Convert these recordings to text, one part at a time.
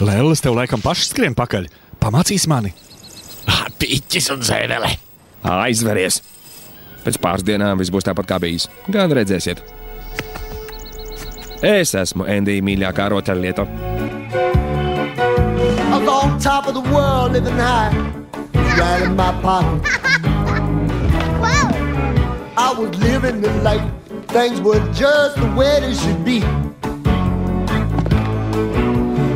Lēlis tev laikam paši skrien pakaļ. Pamācīs mani. Piķis un zēvele. Aizveries. Pēc pāris dienām viss būs tāpat kā bijis. Gan redzēsiet. Es esmu Endija mīļākā rotaļlieta. I was on top of the world living high, right in my pocket. I was living the life, things were just the way they should be.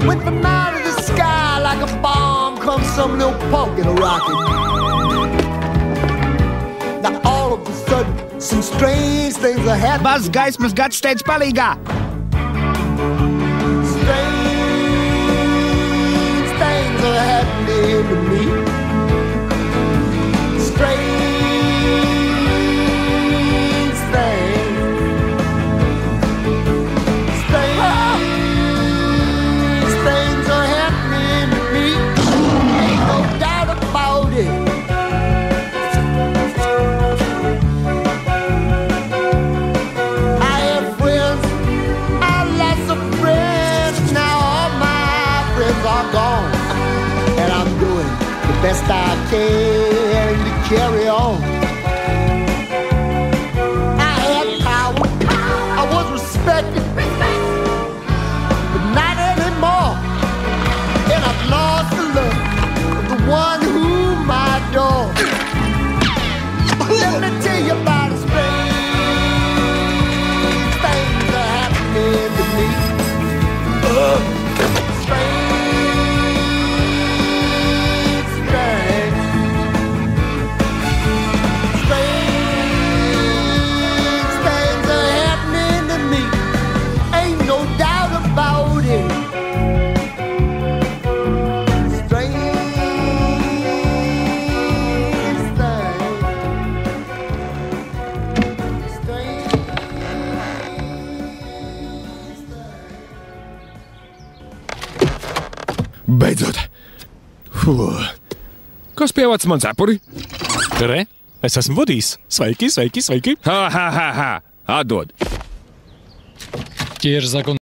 Went from out of the sky like a bomb, comes some little punk in a rocket. Now all of a sudden, some strange things are happening. Bas gaismas gads steidz palīgā! Strange things are happening to me. Strange things. Strange things are happening to me. Ain't no doubt about it. I have friends, I lost some friends. Now all my friends are gone, and I'm doing the best I can to carry on. I had power, I was respected, but not anymore. And I've lost the love of the one whom I adore. Let me tell you about a strange things are happening to me. Strange things. Strange things are happening to me. Ain't no doubt about it. Strange things. Strange things. Beidzot! Kas pievāc man cepuri? Re, es esmu Vudijs. Sveiki, sveiki, sveiki. Ha! Atdod! Ķirzak un